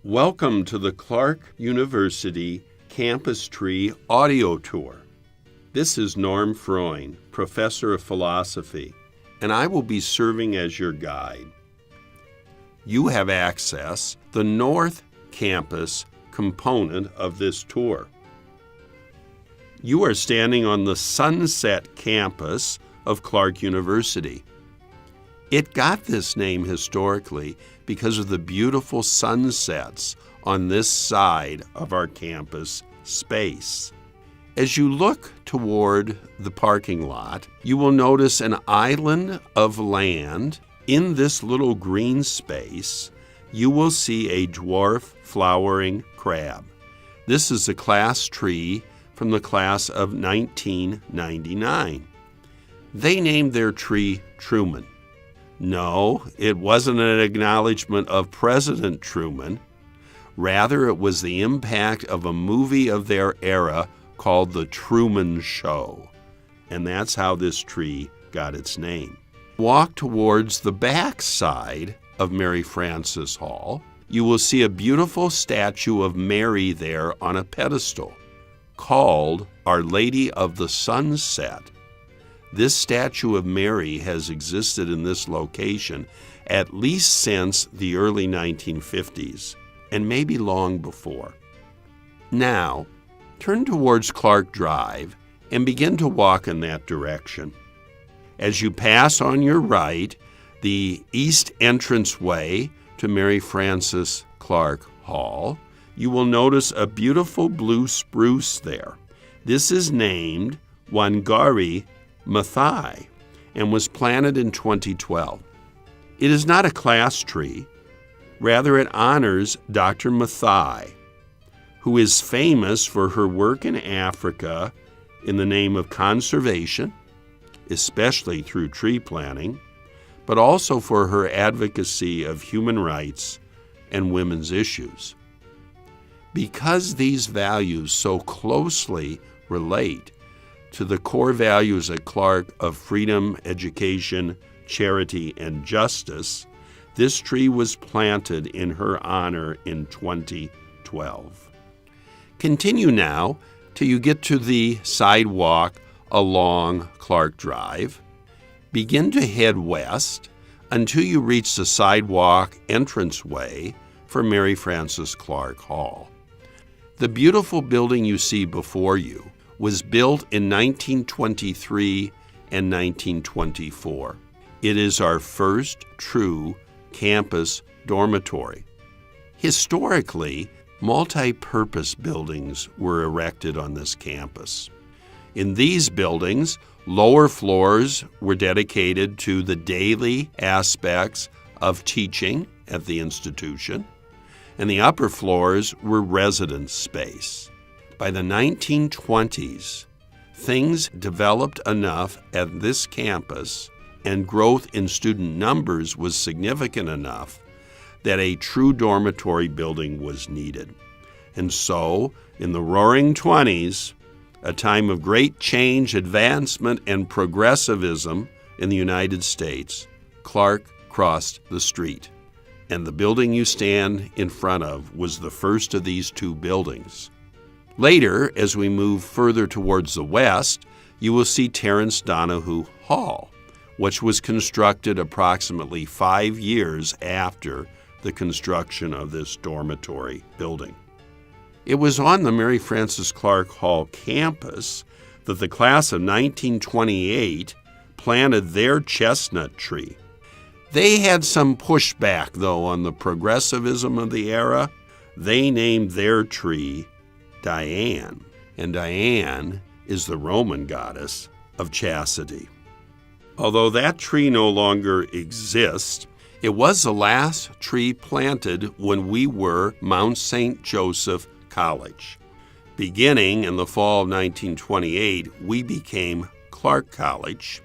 Welcome to the Clark University Campus Tree Audio Tour. This is Norm Freund, Professor of Philosophy, and I will be serving as your guide. You have access the North Campus component of this tour. You are standing on the Sunset Campus of Clark University. It got this name historically because of the beautiful sunsets on this side of our campus space. As you look toward the parking lot, you will notice an island of land. In this little green space, you will see a dwarf flowering crab. This is a class tree from the class of 1999. They named their tree Truman. No, it wasn't an acknowledgement of President Truman. Rather, it was the impact of a movie of their era called The Truman Show. And that's how this tree got its name. Walk towards the back side of Mary Frances Hall. You will see a beautiful statue of Mary there on a pedestal called Our Lady of the Sunset. This statue of Mary has existed in this location at least since the early 1950s, and maybe long before. Now, turn towards Clark Drive and begin to walk in that direction. As you pass on your right, the east entranceway to Mary Frances Clark Hall, you will notice a beautiful blue spruce there. This is named Wangari Maathai and was planted in 2012. It is not a class tree. Rather, it honors Dr. Maathai, who is famous for her work in Africa in the name of conservation, especially through tree planting, but also for her advocacy of human rights and women's issues. Because these values so closely relate to the core values at Clark of freedom, education, charity, and justice, this tree was planted in her honor in 2012. Continue now till you get to the sidewalk along Clark Drive. Begin to head west until you reach the sidewalk entranceway for Mary Frances Clark Hall. The beautiful building you see before you was built in 1923 and 1924. It is our first true campus dormitory. Historically, multi-purpose buildings were erected on this campus. In these buildings, lower floors were dedicated to the daily aspects of teaching at the institution, and the upper floors were residence space. By the 1920s, things developed enough at this campus and growth in student numbers was significant enough that a true dormitory building was needed. And so, in the Roaring 20s, a time of great change, advancement, and progressivism in the United States, Clark crossed the street. And the building you stand in front of was the first of these two buildings. Later, as we move further towards the west, you will see Terence Donahue Hall, which was constructed approximately 5 years after the construction of this dormitory building. It was on the Mary Frances Clark Hall campus that the class of 1928 planted their chestnut tree. They had some pushback, though, on the progressivism of the era. They named their tree Diane, and Diane is the Roman goddess of chastity. Although that tree no longer exists, it was the last tree planted when we were Mount St. Joseph College. Beginning in the fall of 1928, we became Clark College,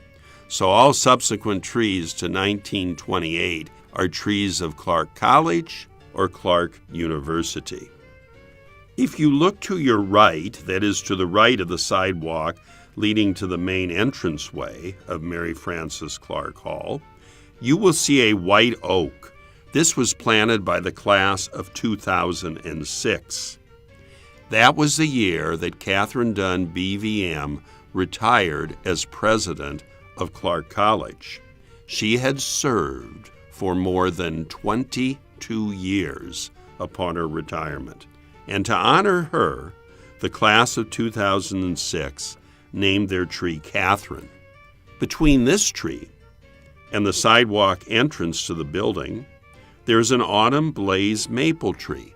so all subsequent trees to 1928 are trees of Clark College or Clark University. If you look to your right, that is to the right of the sidewalk leading to the main entranceway of Mary Frances Clark Hall, you will see a white oak This was planted by the class of 2006. That was the year that Katherine Dunn, BVM, retired as president of Clark College. She had served for more than 22 years upon her retirement. And to honor her, the class of 2006 named their tree Katherine. Between this tree and the sidewalk entrance to the building, there's an autumn blaze maple tree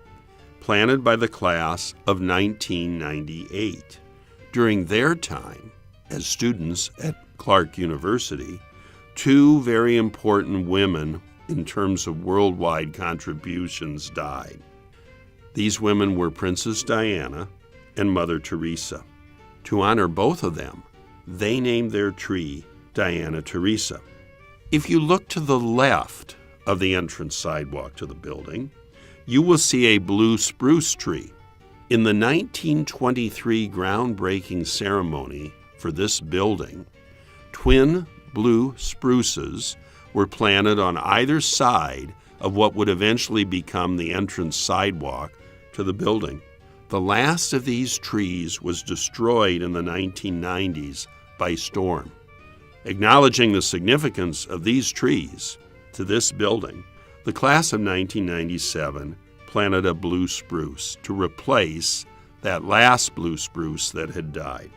planted by the class of 1998. During their time as students at Clark University, two very important women in terms of worldwide contributions died. These women were Princess Diana and Mother Teresa. To honor both of them, they named their tree Diana Teresa. If you look to the left of the entrance sidewalk to the building, you will see a blue spruce tree. In the 1923 groundbreaking ceremony for this building, twin blue spruces were planted on either side of what would eventually become the entrance sidewalk to the building. The last of these trees was destroyed in the 1990s by storm. Acknowledging the significance of these trees to this building, the class of 1997 planted a blue spruce to replace that last blue spruce that had died.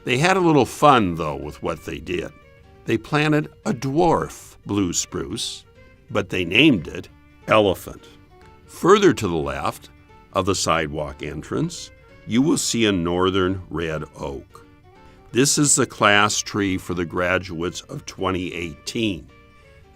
They had a little fun, though, with what they did. They planted a dwarf blue spruce, but they named it Elephant. Further to the left of the sidewalk entrance, you will see a northern red oak. This is the class tree for the graduates of 2018.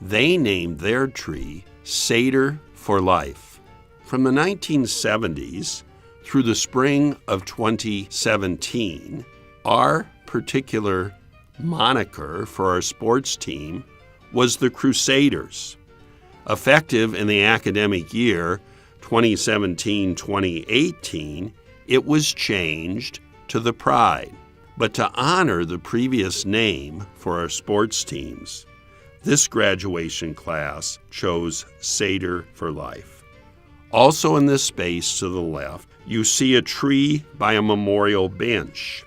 They named their tree Seder for Life. From the 1970s through the spring of 2017, our particular moniker for our sports team was the Crusaders. Effective in the academic year 2017-2018, it was changed to the Pride. But to honor the previous name for our sports teams, this graduation class chose Seder for Life. Also in this space to the left, you see a tree by a memorial bench.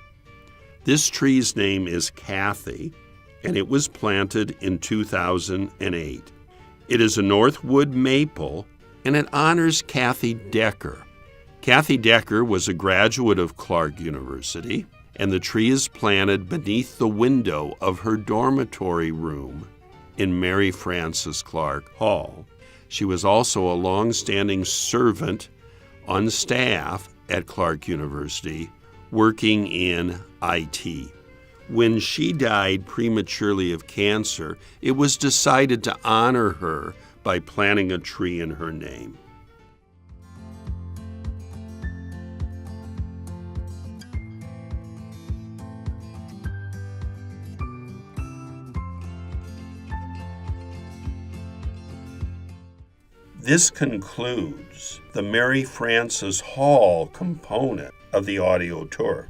This tree's name is Kathy, and it was planted in 2008. It is a Northwood maple, and it honors Kathy Decker. Kathy Decker was a graduate of Clark University, and the tree is planted beneath the window of her dormitory room in Mary Frances Clark Hall. She was also a long-standing servant on staff at Clark University, working in IT. When she died prematurely of cancer, it was decided to honor her by planting a tree in her name. This concludes the Mary Frances Hall component of the audio tour.